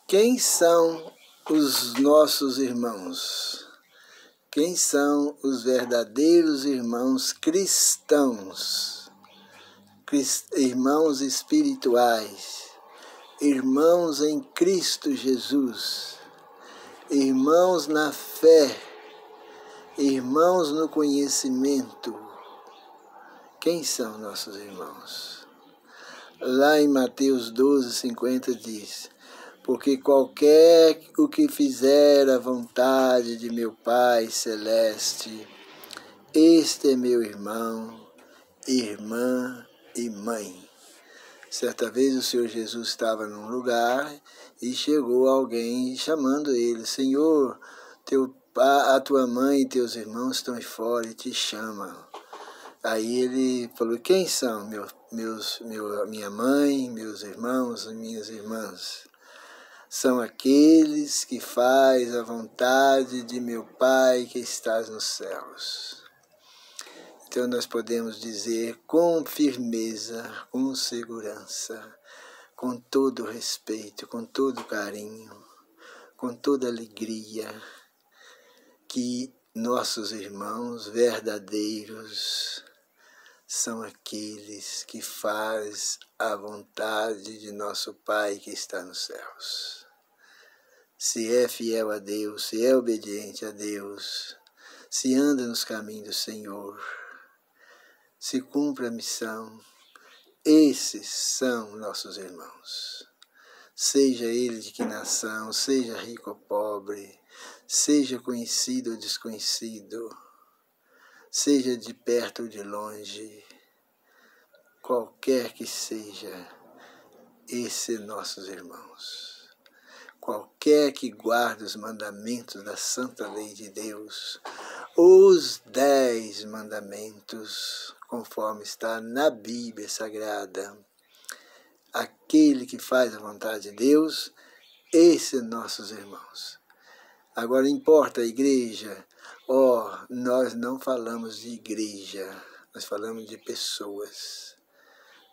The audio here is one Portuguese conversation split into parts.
Quem são os nossos irmãos? Quem são os verdadeiros irmãos cristãos? Irmãos espirituais, irmãos em Cristo Jesus, irmãos na fé, irmãos no conhecimento. Quem são nossos irmãos? Lá em Mateus 12:50 diz: porque qualquer o que fizer a vontade de meu Pai Celeste, este é meu irmão, irmã e mãe. Certa vez o Senhor Jesus estava num lugar e chegou alguém chamando ele: Senhor, a tua mãe e teus irmãos estão aí fora e te chamam. Aí ele falou: quem são minha mãe, meus irmãos e minhas irmãs? São aqueles que fazem a vontade de meu Pai que estás nos céus. Então nós podemos dizer com firmeza, com segurança, com todo respeito, com todo carinho, com toda alegria, que nossos irmãos verdadeiros são aqueles que fazem a vontade de nosso Pai que está nos céus. Se é fiel a Deus, se é obediente a Deus, se anda nos caminhos do Senhor, se cumpre a missão, esses são nossos irmãos. Seja ele de que nação, seja rico ou pobre, seja conhecido ou desconhecido, seja de perto ou de longe, qualquer que seja, esses nossos irmãos. Qualquer que guarde os mandamentos da santa lei de Deus, os 10 mandamentos, conforme está na Bíblia Sagrada, aquele que faz a vontade de Deus, esses nossos irmãos. Agora importa a igreja? Nós não falamos de igreja, nós falamos de pessoas.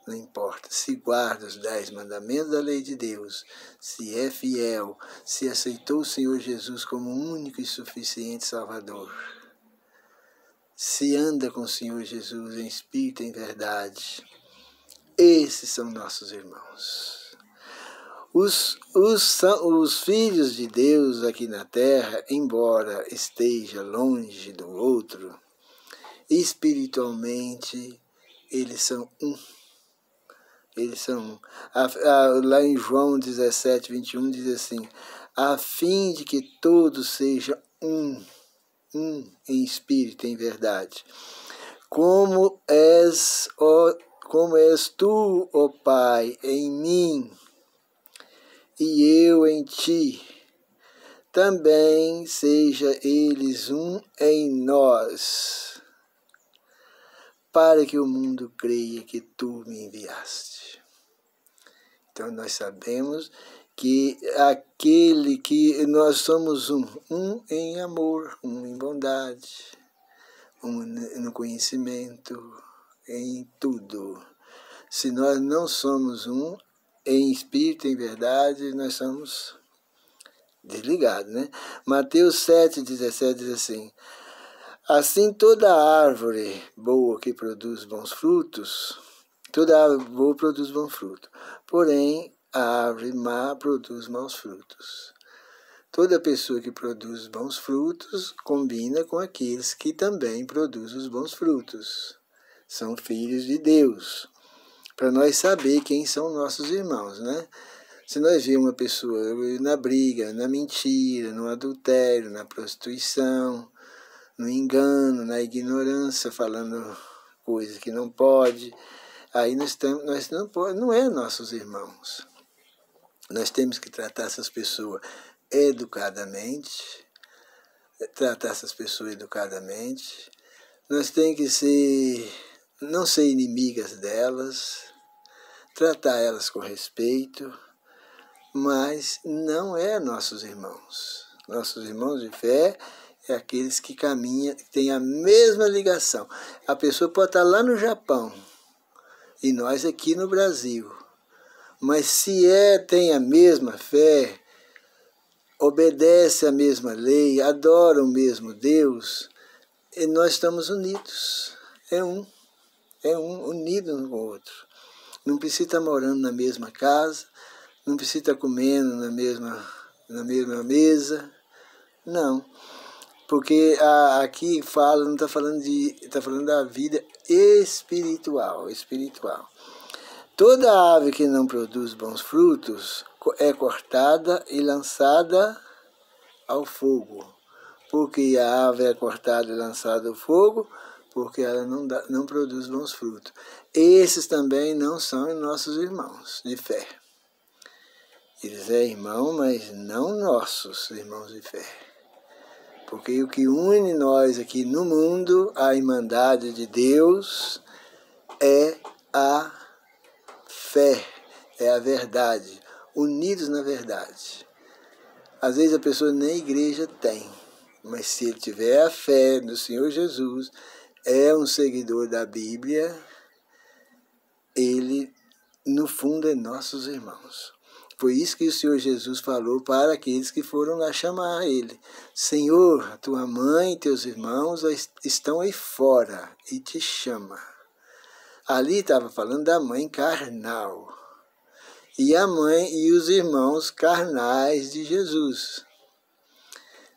Não importa, se guarda os 10 mandamentos da lei de Deus, se é fiel, se aceitou o Senhor Jesus como único e suficiente Salvador, se anda com o Senhor Jesus em espírito e em verdade, esses são nossos irmãos. Os filhos de Deus aqui na terra, embora esteja longe do outro, espiritualmente eles são um. Eles são, lá em João 17:21 diz assim: a fim de que todos sejam um em espírito e em verdade. Como és tu, ó Pai, em mim e eu em ti, também seja eles um em nós, para que o mundo creia que tu me enviaste. Então nós sabemos que aquele que nós somos um em amor, um em bondade, um no conhecimento, em tudo. Se nós não somos um em espírito, em verdade, nós somos desligados, né? Mateus 7:17 diz assim: assim toda árvore boa que produz bons frutos, toda árvore boa produz bom fruto, porém a árvore má produz maus frutos. Toda pessoa que produz bons frutos combina com aqueles que também produzem os bons frutos. São filhos de Deus. Para nós saber quem são nossos irmãos, né? Se nós vemos uma pessoa na briga, na mentira, no adultério, na prostituição, no engano, na ignorância, falando coisas que não pode, aí não é nossos irmãos. Nós temos que tratar essas pessoas educadamente, nós temos que não ser inimigas delas, tratar elas com respeito, mas não é nossos irmãos. Nossos irmãos de fé é aqueles que caminham, que têm a mesma ligação. A pessoa pode estar lá no Japão e nós aqui no Brasil, mas se tem a mesma fé, obedecem a mesma lei, adoram o mesmo Deus, e nós estamos unidos. É um, unido um com o outro. Não precisa estar morando na mesma casa, não precisa estar comendo na mesma mesa, não. Porque aqui fala, não está falando está falando da vida espiritual. Toda árvore que não produz bons frutos é cortada e lançada ao fogo. Porque a árvore é cortada e lançada ao fogo, porque ela não produz bons frutos. Esses também não são nossos irmãos de fé. Eles é irmão, mas não nossos irmãos de fé. Porque o que une nós aqui no mundo, a irmandade de Deus, é a fé, é a verdade, unidos na verdade. Às vezes a pessoa nem igreja tem, mas se ele tiver a fé no Senhor Jesus, é um seguidor da Bíblia, ele, no fundo, é nossos irmãos. Foi isso que o Senhor Jesus falou para aqueles que foram lá chamar ele. Senhor, tua mãe e teus irmãos estão aí fora e te chama. Ali estava falando da mãe carnal. E a mãe e os irmãos carnais de Jesus.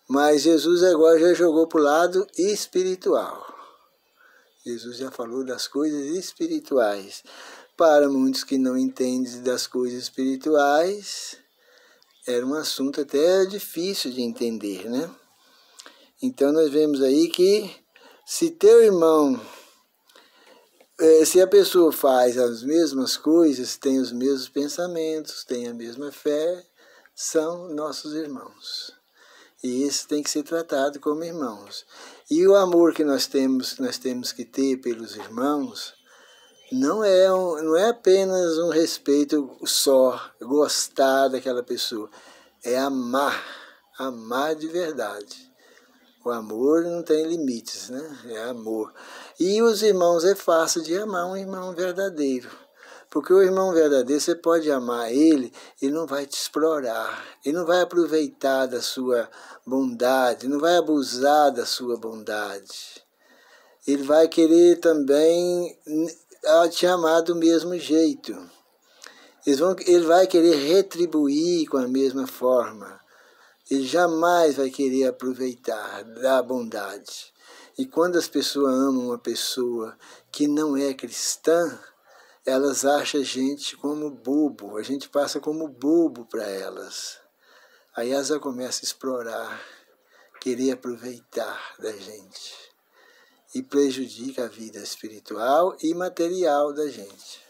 Mas Jesus agora já jogou para o lado espiritual. Jesus já falou das coisas espirituais. Para muitos que não entendem das coisas espirituais, era um assunto até difícil de entender, né? Então nós vemos aí que se teu irmão, se a pessoa faz as mesmas coisas, tem os mesmos pensamentos, tem a mesma fé, são nossos irmãos. E isso tem que ser tratado como irmãos. E o amor que nós temos que ter pelos irmãos, não é apenas um respeito só, gostar daquela pessoa. É amar de verdade. O amor não tem limites, né? É amor. E os irmãos, é fácil de amar um irmão verdadeiro. Porque o irmão verdadeiro, você pode amar ele não vai te explorar. Ele não vai aproveitar da sua bondade, não vai abusar da sua bondade. Ele vai querer também te amar do mesmo jeito. Ele vai querer retribuir com a mesma forma. Ele jamais vai querer aproveitar da bondade. E quando as pessoas amam uma pessoa que não é cristã, elas acham a gente como bobo. A gente passa como bobo para elas. Aí elas já começam a explorar, querer aproveitar da gente. E prejudica a vida espiritual e material da gente.